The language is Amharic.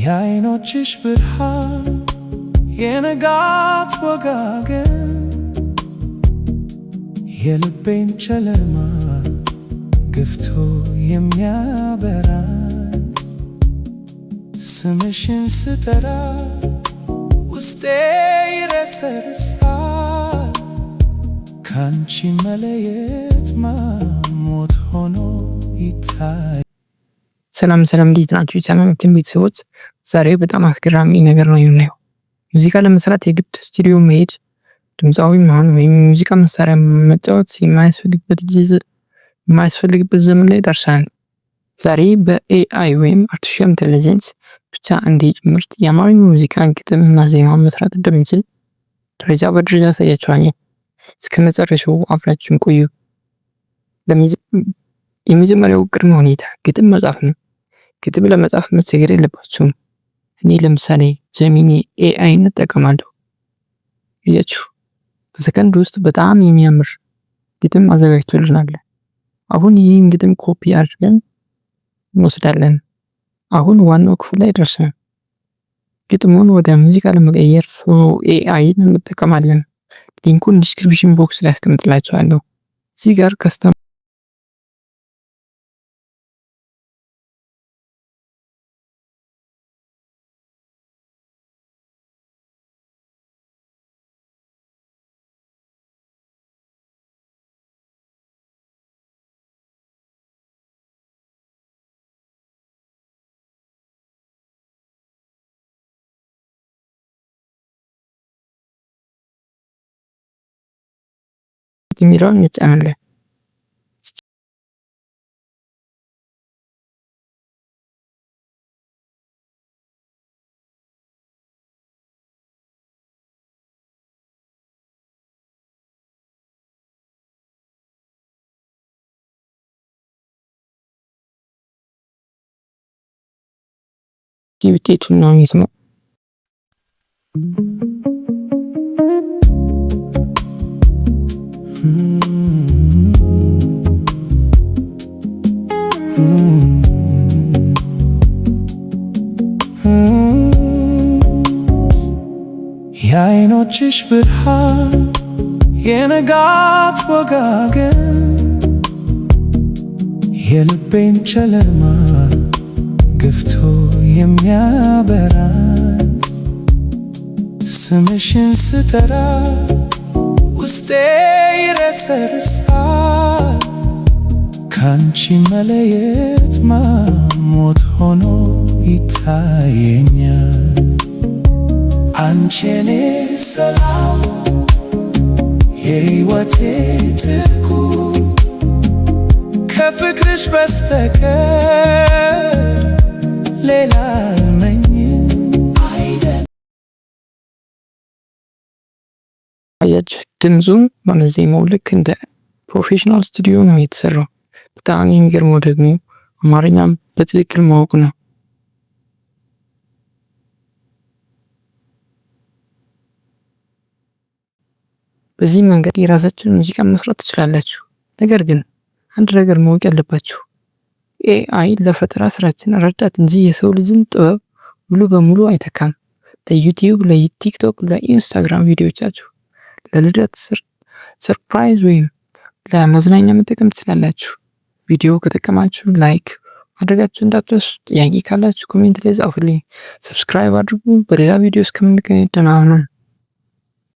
የዓይኖችሽ ብርሃን የንጋት ወጋገን የልቤን ጨለማ ገፍቶ የሚያበራኝ ስምሽን ስጠራ ውስጤ ይረሰርሳል ካንቺ መለየት ሞት ሆኖ ይታይ። ሰላም እንዴት ናችሁ? የቻናላችን ቤተሰቦች ዛሬ በጣም አስገራሚ ነገር ነው የምናየው። ሙዚቃ ለመስራት የግድ ስቱዲዮ መሄድ፣ ድምፃዊ መሆን ወይም ሙዚቃ መሳሪያ መጫወት የማያስፈልግበት ዘመን ላይ ደርሰናል። ዛሬ በኤአይ ወይም አርቲፊሻል ኢንተለጀንስ ብቻ እንዴት ምርጥ የአማርኛ ሙዚቃ ግጥም እና ዜማ መስራት እንደምንችል ደረጃ በደረጃ አሳያችኋለሁ። እስከ መጨረሻው አብራችሁን ቆዩ። የመጀመሪያው ቅድመ ሁኔታ ግጥም መጻፍ ነው። ግጥም ለመጻፍ መቸገር የለባችሁም። እኔ ለምሳሌ ጀሚኒ ኤአይ እንጠቀማለሁ። እያችሁ በሰከንድ ውስጥ በጣም የሚያምር ግጥም አዘጋጅቶልናል። አሁን ይህን ግጥም ኮፒ አድርገን እንወስዳለን። አሁን ዋናው ክፍል ላይ ደርሰናል። ግጥሙን ወደ ሙዚቃ ለመቀየር ኤአይ እንጠቀማለን። ሊንኩን ዲስክሪፕሽን ቦክስ ላይ አስቀምጥላችኋለሁ። እዚህ ጋር ከስተም የሚለውን እንጫናለን። ውጤቱን ነው የሚስመው። የዓይኖችሽ ብርሃን የንጋት ወጋገን የልቤን ጨለማ ገፍቶ የሚያበራኝ ስምሽን ስጠራ ውስጤ ይረሰርሳል ካንቺ መለየት ሞት ሆኖ ይታየኛል። አንቺ የኔ ሰላም የሕይወቴ ትርጉም ከፍቅርሽ በስተቀር ሌላ አልመኝም አይደል። አያችሁ ድምፁ ማለት ዜማው ልክ እንደ ፕሮፌሽናል ስቱዲዮ ነው የተሰራው። በጣም የሚገርመው ደግሞ አማርኛም በትክክል ማወቅ ነው። በዚህ መንገድ የራሳችሁን ሙዚቃ መስራት ትችላላችሁ። ነገር ግን አንድ ነገር ማወቅ ያለባችሁ ኤአይ ለፈጠራ ስራችን ረዳት እንጂ የሰው ልጅን ጥበብ ሙሉ በሙሉ አይተካም። ለዩቲዩብ፣ ለቲክቶክ፣ ለኢንስታግራም ቪዲዮቻችሁ፣ ለልደት ሰርፕራይዝ ወይም ለመዝናኛ መጠቀም ትችላላችሁ። ቪዲዮ ከጠቀማችሁ ላይክ ማድረጋችሁ እንዳትረሱ። ጥያቄ ካላችሁ ኮሜንት ላይ ጻፉልኝ። ሰብስክራይብ አድርጉ። በሌላ ቪዲዮ እስከምንገናኝ ደህና ሁኑ።